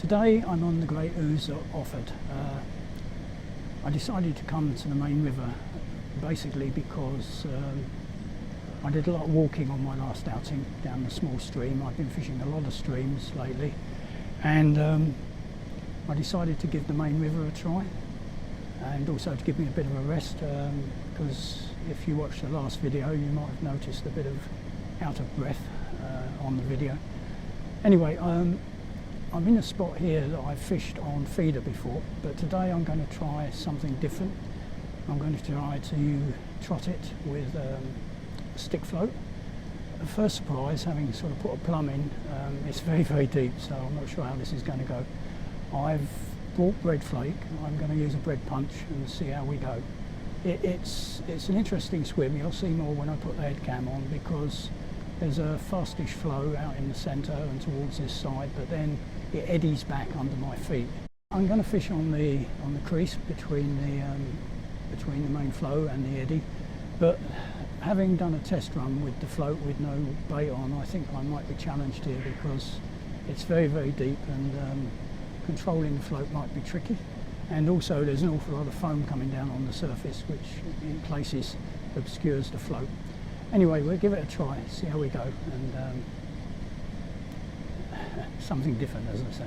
Today I'm on the Great Ouse at Offord. I decided to come to the main river basically because I did a lot of walking on my last outing down the small stream. I've been fishing a lot of streams lately, and I decided to give the main river a try, and also to give me a bit of a rest, because if you watched the last video you might have noticed a bit of out of breath on the video. Anyway, I'm in a spot here that I've fished on feeder before, but today I'm going to try something different. I'm going to try to trot it with a stick float. The first surprise, having sort of put a plumb in, it's very, very deep, so I'm not sure how this is going to go. I've bought bread flake. I'm going to use a bread punch and see how we go. It's an interesting swim. You'll see more when I put the head cam on, because there's a fastish flow out in the centre and towards this side, but then it eddies back under my feet. I'm going to fish on the crease between the main flow and the eddy, but having done a test run with the float with no bait on, I think I might be challenged here because it's very, very deep, and controlling the float might be tricky. And also there's an awful lot of foam coming down on the surface, which in places obscures the float. Anyway, we'll give it a try, see how we go, and something different, as I say.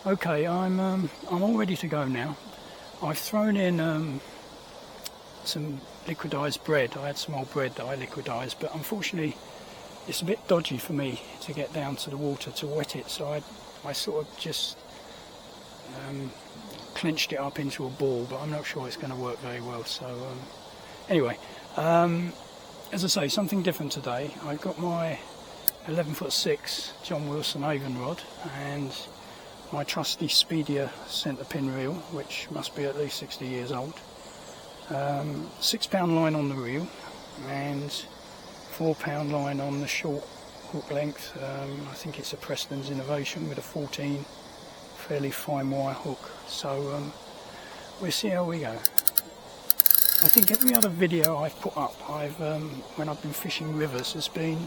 Okay, I'm all ready to go now. I've thrown in some liquidised bread. I had some old bread that I liquidised, but unfortunately it's a bit dodgy for me to get down to the water to wet it, so I sort of just clenched it up into a ball, but I'm not sure it's going to work very well. So anyway, as I say, something different today. I've got my 11'6" John Wilson Avon rod and my trusty Speedia centre pin reel, which must be at least 60 years old. 6 pound line on the reel and 4 pound line on the short hook length. I think it's a Preston's Innovation with a 14 fairly fine wire hook. So we'll see how we go. I think every other video I've put up, when I've been fishing rivers, has been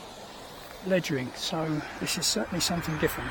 ledgering, so this is certainly something different.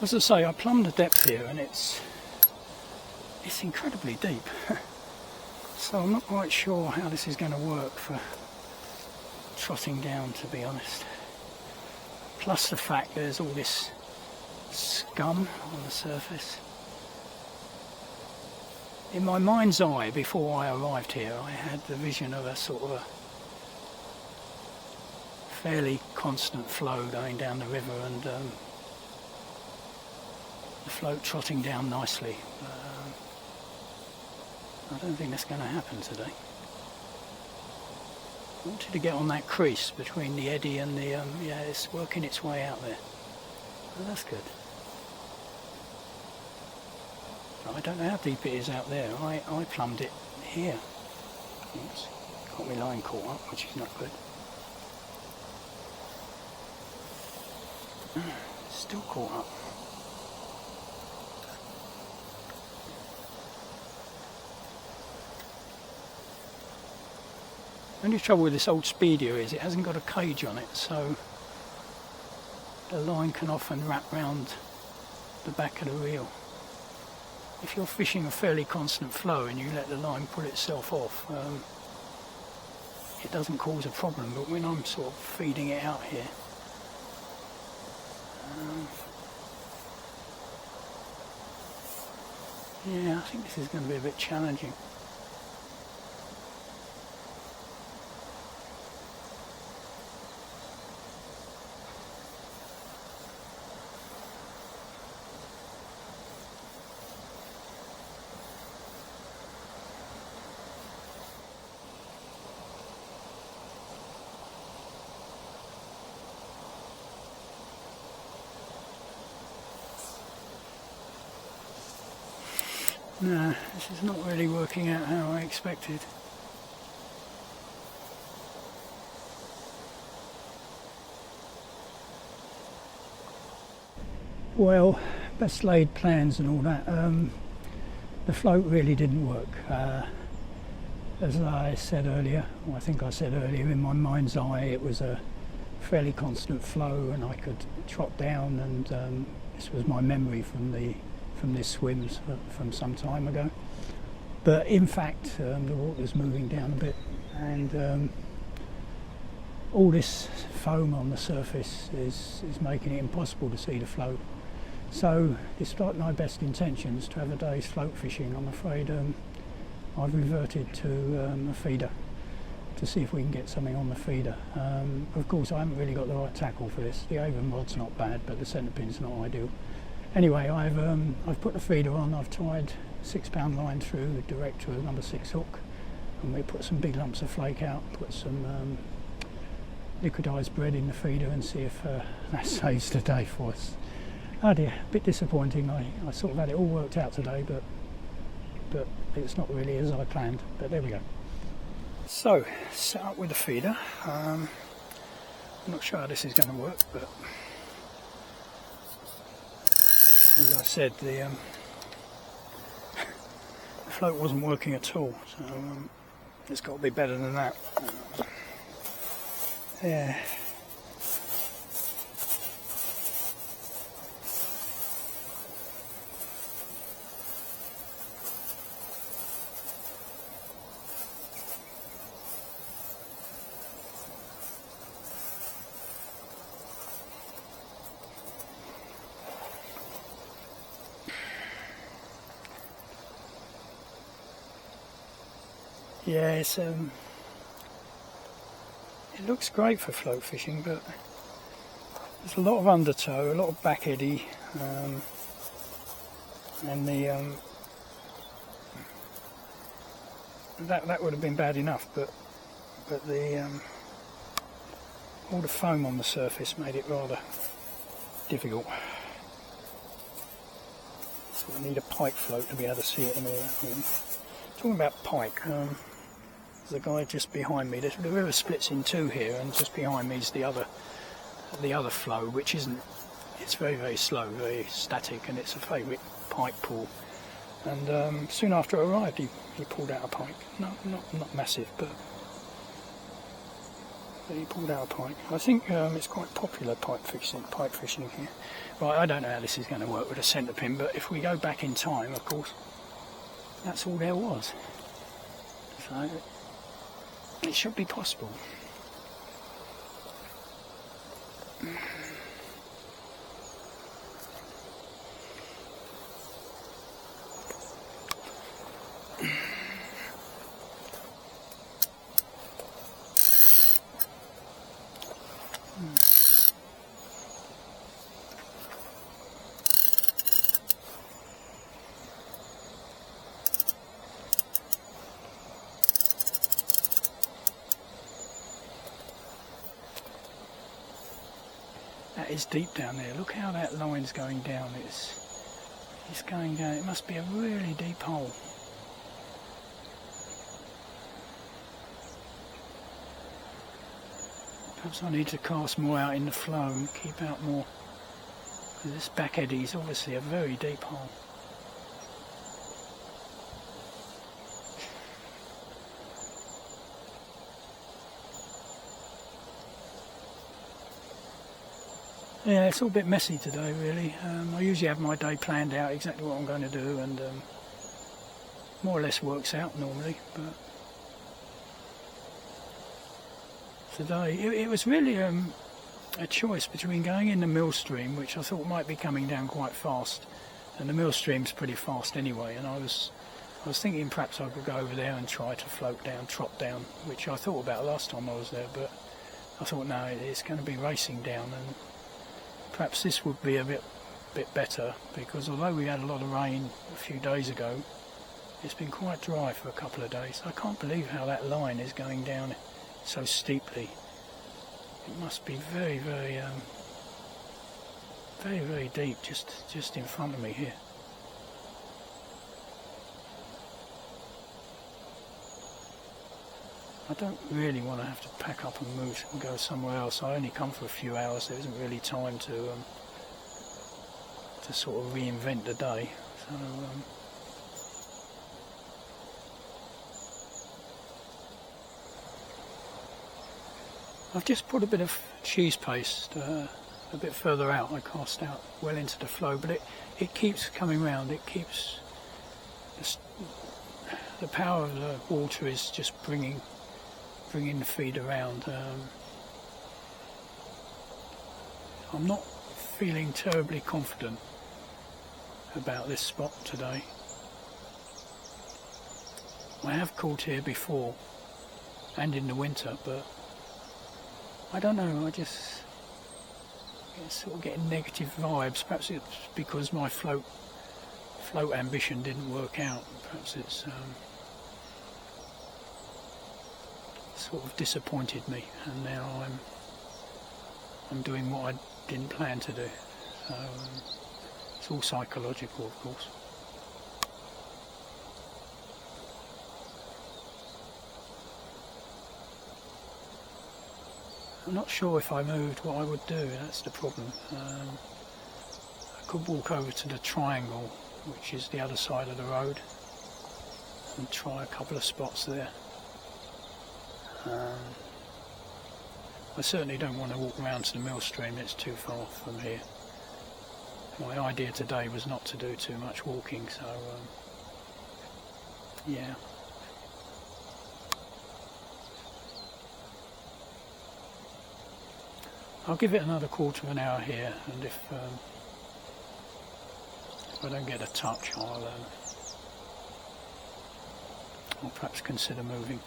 As I say, I plumbed the depth here, and it's incredibly deep. So I'm not quite sure how this is going to work for trotting down, to be honest. Plus the fact there's all this scum on the surface. In my mind's eye, before I arrived here, I had the vision of a sort of a fairly constant flow going down the river, and the float trotting down nicely. I don't think that's going to happen today. I wanted to get on that crease between the eddy and the yeah, it's working its way out there. Well, that's good. I don't know how deep it is out there. I plumbed it here. Oops. Got my line caught up, which is not good. Still caught up. The only trouble with this old Speedia is it hasn't got a cage on it, so the line can often wrap round the back of the reel. If you're fishing a fairly constant flow and you let the line pull itself off, it doesn't cause a problem, but when I'm sort of feeding it out here, yeah, I think this is going to be a bit challenging. No, this is not really working out how I expected. Well, best laid plans and all that. The float really didn't work. As I said earlier, or I think I said earlier, in my mind's eye it was a fairly constant flow and I could trot down, and this was my memory from this swim from some time ago. But in fact the water's moving down a bit, and all this foam on the surface is making it impossible to see the float. So despite my best intentions to have a day's float fishing, I'm afraid I've reverted to a feeder to see if we can get something on the feeder. Of course I haven't really got the right tackle for this. The Avon rod's not bad, but the centre pin's not ideal. Anyway, I've put the feeder on. I've tied a 6-pound line through direct to a number 6 hook, and we put some big lumps of flake out, put some liquidised bread in the feeder, and see if that saves the day for us. Oh dear, a bit disappointing. I sort of had it all worked out today, but it's not really as I planned, but there we go. So, set up with the feeder. I'm not sure how this is going to work, but as I said, the float wasn't working at all, so it's got to be better than that. Yeah. Yeah, it looks great for float fishing, but there's a lot of undertow, a lot of back eddy, and the that would have been bad enough, but the all the foam on the surface made it rather difficult. So I need a pike float to be able to see it in there. Talking about pike, there's a guy just behind me. The river splits in two here, and just behind me is the other flow, which isn't. It's very, very slow, very static, and it's a favourite pike pool. And soon after I arrived, he pulled out a pike. Not massive, but he pulled out a pike. I think it's quite popular pike fishing here. Right, I don't know how this is going to work with a centre pin, but if we go back in time, of course, that's all there was. So it should be possible. That is deep down there. Look how that line's going down. It's going down. It must be a really deep hole. Perhaps I need to cast more out in the flow and keep out more. This back eddy is obviously a very deep hole. Yeah, it's all a bit messy today, really. I usually have my day planned out, exactly what I'm going to do, and more or less works out normally. But today, it was really a choice between going in the mill stream, which I thought might be coming down quite fast, and the mill stream's pretty fast anyway. And I was thinking perhaps I could go over there and try to float down, trot down, which I thought about last time I was there. But I thought, no, it's going to be racing down, and perhaps this would be a bit better, because although we had a lot of rain a few days ago, it's been quite dry for a couple of days. I can't believe how that line is going down so steeply. It must be very, very, very, very deep just in front of me here. I don't really want to have to pack up and move and go somewhere else. I only come for a few hours. There isn't really time to sort of reinvent the day. So I've just put a bit of cheese paste a bit further out. I cast out well into the flow, but it keeps coming round. It keeps the power of the water is just bringing the feed around. I'm not feeling terribly confident about this spot today. I have caught here before and in the winter, but I don't know, I just sort of getting negative vibes. Perhaps it's because my float ambition didn't work out. Perhaps it's sort of disappointed me, and now I'm doing what I didn't plan to do. So it's all psychological, of course. I'm not sure if I moved what I would do. That's the problem. I could walk over to the triangle, which is the other side of the road, and try a couple of spots there. I certainly don't want to walk around to the mill stream. It's too far from here. My idea today was not to do too much walking, so yeah. I'll give it another quarter of an hour here, and if I don't get a touch, I'll perhaps consider moving.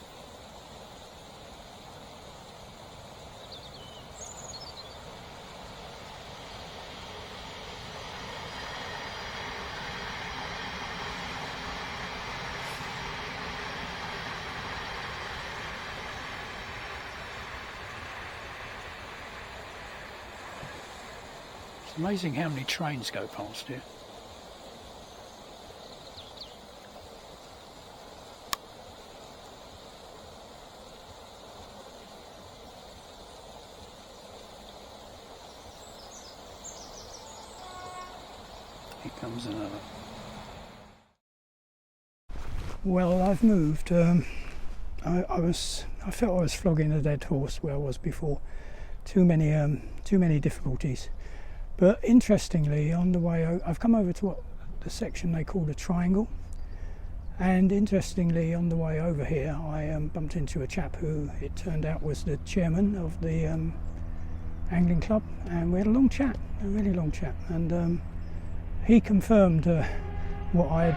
It's amazing how many trains go past here. Here comes another. Well, I've moved. I felt I was flogging a dead horse where I was before. Too many difficulties. But interestingly, on the way, I've come over to what the section they call the triangle, and interestingly, on the way over here, I bumped into a chap who it turned out was the chairman of the angling club, and we had a long chat, a really long chat, and he confirmed what I had.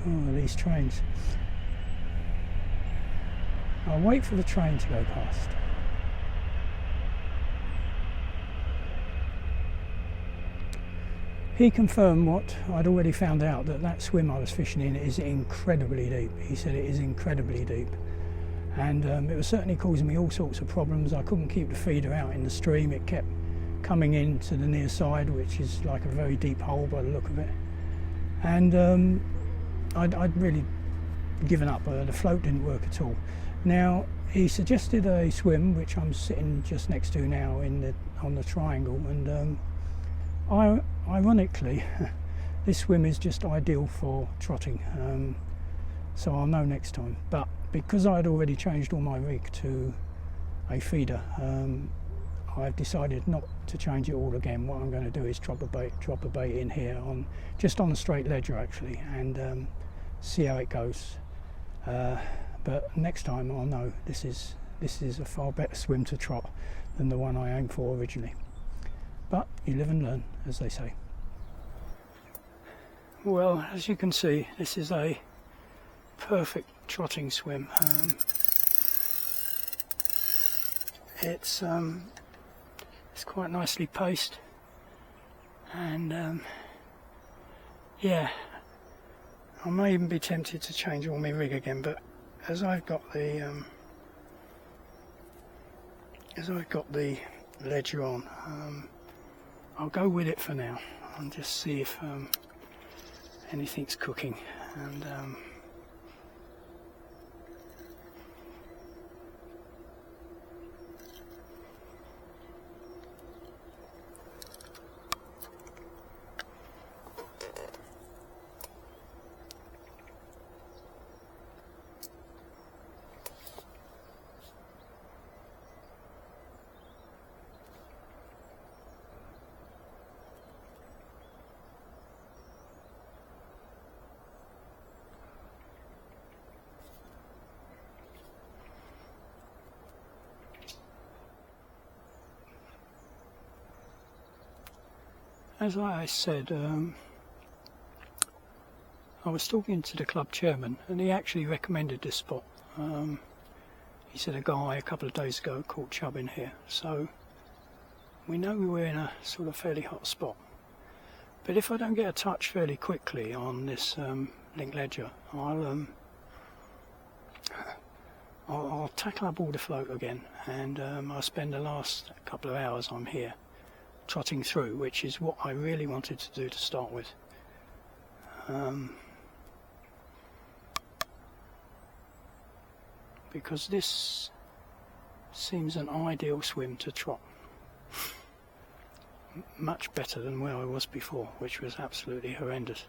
Oh, these trains! I'll wait for the train to go past. He confirmed what I'd already found out, that swim I was fishing in is incredibly deep. He said it is incredibly deep, and it was certainly causing me all sorts of problems. I couldn't keep the feeder out in the stream. It kept coming in to the near side, which is like a very deep hole by the look of it, and I'd really given up. The float didn't work at all. Now he suggested a swim, which I'm sitting just next to now on the triangle, and ironically, this swim is just ideal for trotting, so I'll know next time. But because I had already changed all my rig to a feeder, I've decided not to change it all again. What I'm going to do is drop a bait in here just on the straight ledger actually, and see how it goes. But next time I'll know this is a far better swim to trot than the one I aimed for originally. But you live and learn, as they say. Well, as you can see, this is a perfect trotting swim. It's quite nicely paced, and yeah, I may even be tempted to change all my rig again, but as I've got the ledger on, I'll go with it for now and just see if anything's cooking. And as I said, I was talking to the club chairman, and he actually recommended this spot. He said a guy a couple of days ago caught chub in here, so we know we're in a sort of fairly hot spot. But if I don't get a touch fairly quickly on this link ledger, I'll tackle up all the float again, and I'll spend the last couple of hours I'm here trotting through, which is what I really wanted to do to start with. Because this seems an ideal swim to trot. Much better than where I was before, which was absolutely horrendous.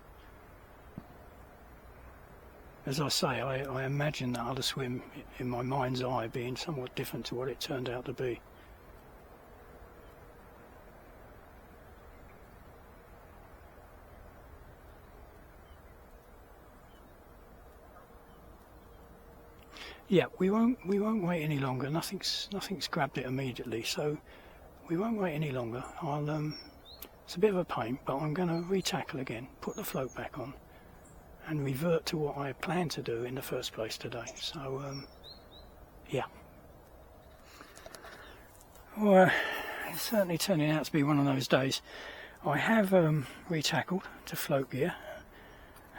As I say, I imagine that other swim in my mind's eye being somewhat different to what it turned out to be. Yeah, we won't wait any longer. Nothing's grabbed it immediately, so we won't wait any longer. It's a bit of a pain, but I'm going to re-tackle again, put the float back on, and revert to what I planned to do in the first place today. So, yeah. Well, it's certainly turning out to be one of those days. I have re-tackled to float gear,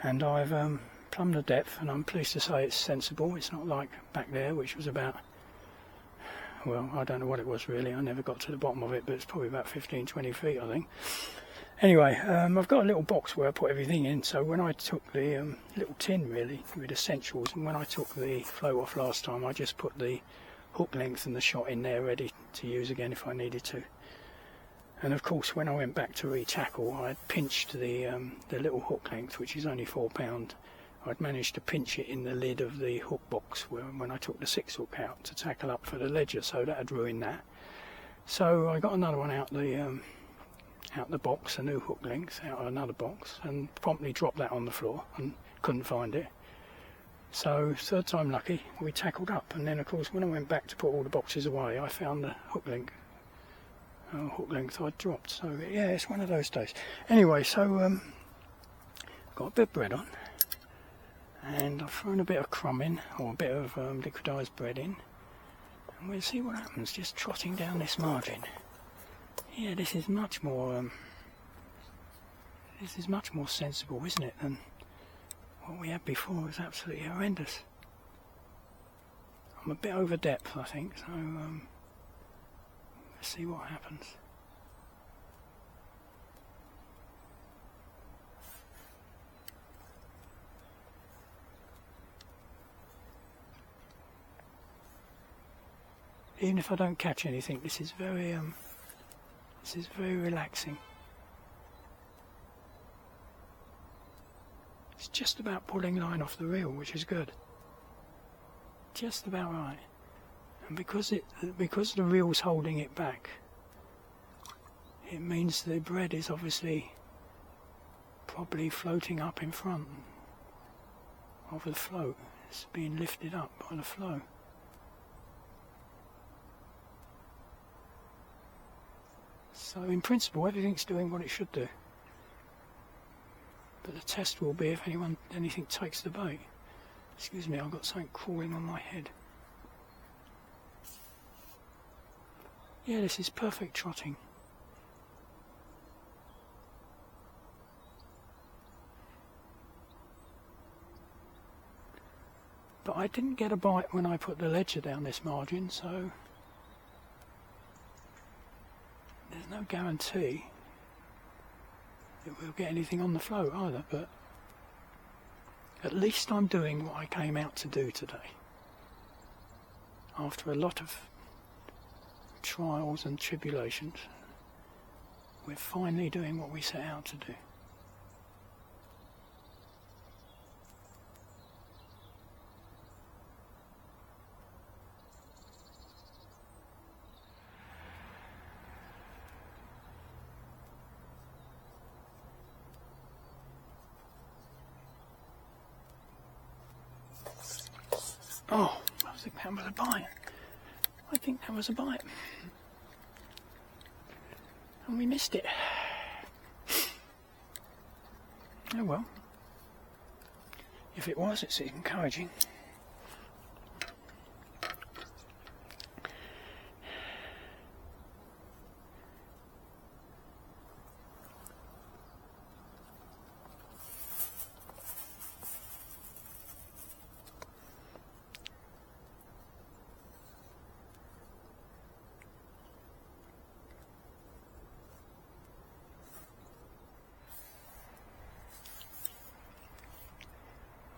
and I've plumbed the depth, and I'm pleased to say it's sensible. It's not like back there, which was about, well, I don't know what it was really. I never got to the bottom of it, but it's probably about 15-20 feet, I think. Anyway, I've got a little box where I put everything in, so when I took the little tin really with essentials, and when I took the float off last time, I just put the hook length and the shot in there ready to use again if I needed to. And of course, when I went back to re-tackle, I pinched the little hook length, which is only £4. I'd managed to pinch it in the lid of the hook box when I took the 6 hook out to tackle up for the ledger, so that had ruined that. So I got another one out the box, a new hook length out of another box, and promptly dropped that on the floor and couldn't find it. So third time lucky, we tackled up, and then of course when I went back to put all the boxes away, I found the hook length I'd dropped. So yeah, it's one of those days. Anyway, so got a bit of bread on, and I've thrown a bit of crumb in, or a bit of liquidised bread in, and we'll see what happens just trotting down this margin. Yeah, this is much more sensible, isn't it, than what we had before. It was absolutely horrendous. I'm a bit over depth, I think, so let's see what happens. Even if I don't catch anything, this is very relaxing. It's just about pulling line off the reel, which is good. Just about right. And because the reel's holding it back, it means the bread is obviously probably floating up in front of the float. It's being lifted up by the flow. So in principle everything's doing what it should do. But the test will be if anything takes the bait. Excuse me, I've got something crawling on my head. Yeah, this is perfect trotting. But I didn't get a bite when I put the ledger down this margin, so there's no guarantee that we'll get anything on the float either, but at least I'm doing what I came out to do today. After a lot of trials and tribulations, we're finally doing what we set out to do. Oh, I think that was a bite. I think that was a bite. And we missed it. Oh well, if it was, it's encouraging.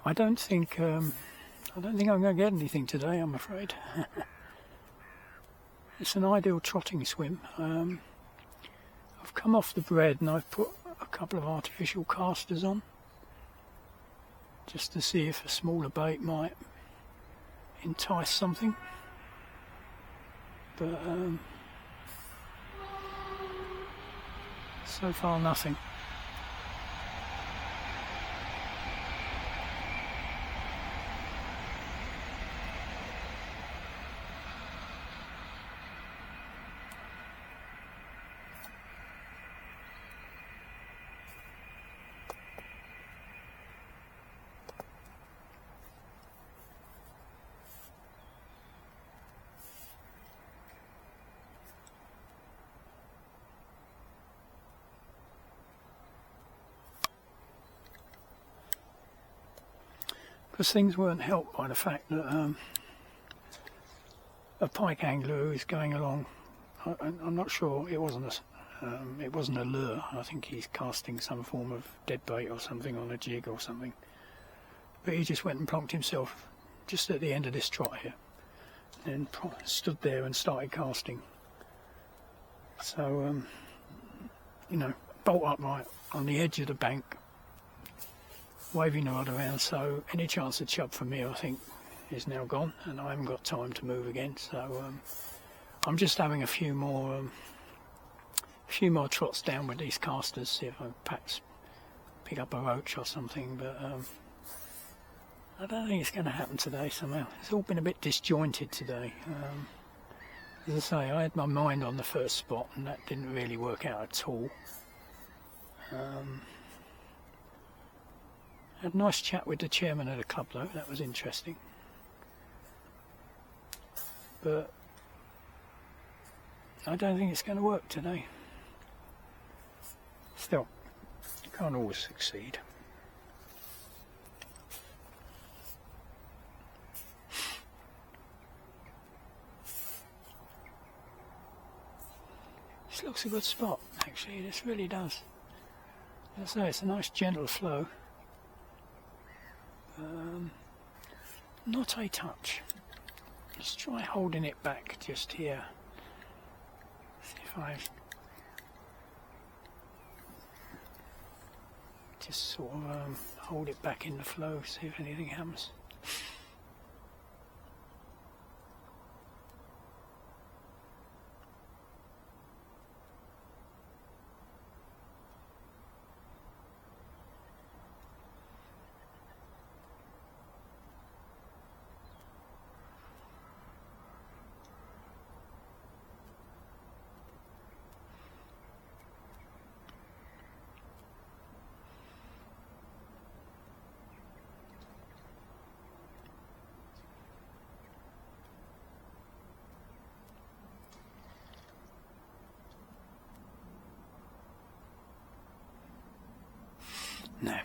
I don't think I'm going to get anything today, I'm afraid. It's an ideal trotting swim. I've come off the bread and I've put a couple of artificial casters on, just to see if a smaller bait might entice something. But so far nothing. Because things weren't helped by the fact that a pike angler who is going along, I'm not sure, it wasn't a lure. I think he's casting some form of dead bait or something on a jig or something. But he just went and plonked himself just at the end of this trot here, and stood there and started casting. So, you know, bolt upright on the edge of the bank, waving the rod around, so any chance of chub from me, I think, is now gone, and I haven't got time to move again. So I'm just having a few more trots down with these casters, see if I perhaps pick up a roach or something. But I don't think it's going to happen today. Somehow it's all been a bit disjointed today. As I say, I had my mind on the first spot, and that didn't really work out at all. Had a nice chat with the chairman of the club though, that was interesting. But I don't think it's going to work today. Still, you can't always succeed. This looks a good spot, actually, this really does. As I say, it's a nice gentle flow. Not a touch. Let's try holding it back just here. See if I just sort of hold it back in the flow, see if anything happens. No.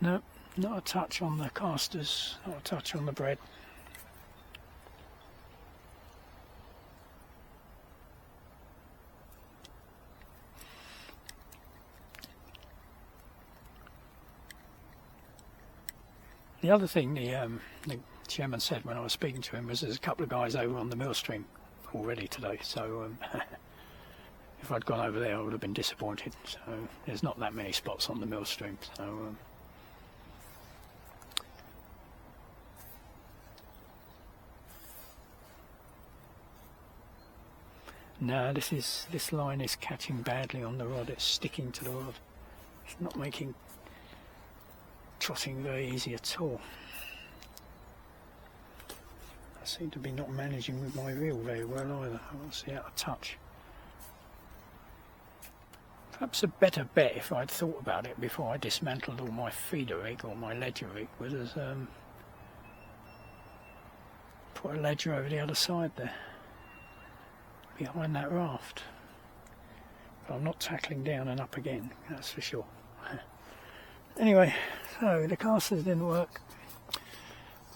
No, not a touch on the casters, not a touch on the bread. The other thing the chairman said when I was speaking to him was there's a couple of guys over on the mill stream already today, so if I'd gone over there I would have been disappointed. So there's not that many spots on the mill stream. So no, this line is catching badly on the rod. It's sticking to the rod. It's not making trotting very easy at all. I seem to be not managing with my reel very well either. I want to see out of touch. Perhaps a better bet, if I'd thought about it before I dismantled all my feeder rig or my ledger rig, was put a ledger over the other side there, behind that raft. But I'm not tackling down and up again, that's for sure. Anyway, so the casters didn't work,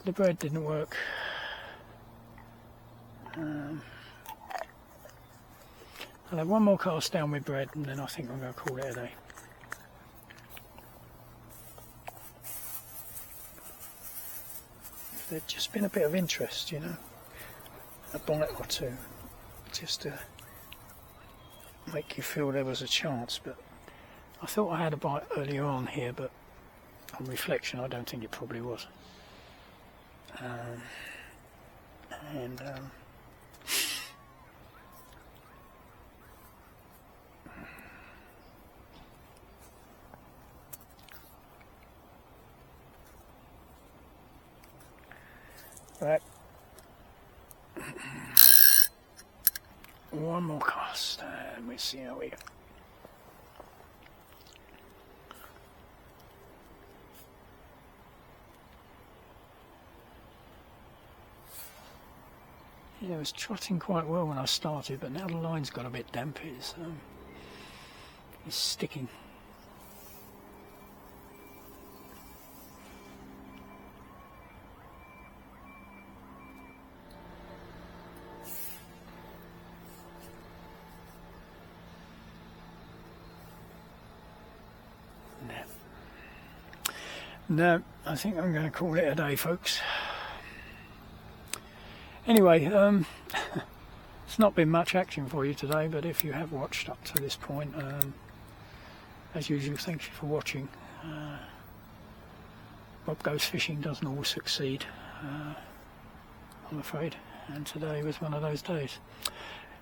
the bread didn't work. I'll have one more cast down with bread and then I think I'm going to call it a day. There's just been a bit of interest, you know, a bite or two, just to make you feel there was a chance. But I thought I had a bite earlier on here, but on reflection I don't think it probably was. Right, one more cast and we'll see how we go. Yeah, it was trotting quite well when I started, but now the line's got a bit damp. It's sticking. No, I think I'm going to call it a day, folks. Anyway, it's not been much action for you today, but if you have watched up to this point, as usual, thank you for watching. Bob Goes Fishing doesn't always succeed, I'm afraid, and today was one of those days.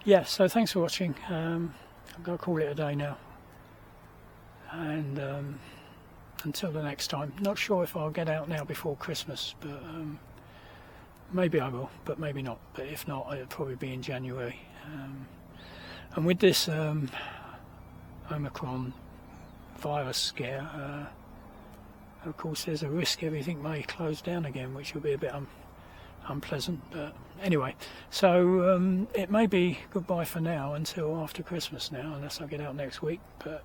Yeah, so thanks for watching. I'm going to call it a day now, and until the next time. Not sure if I'll get out now before Christmas, but maybe I will, but maybe not. But if not, it'll probably be in January. And with this Omicron virus scare, of course there's a risk everything may close down again, which will be a bit unpleasant. But anyway, so it may be goodbye for now until after Christmas now, unless I get out next week. But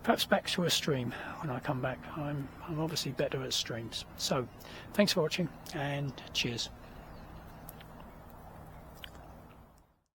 perhaps back to a stream when I come back. I'm obviously better at streams. So thanks for watching and cheers.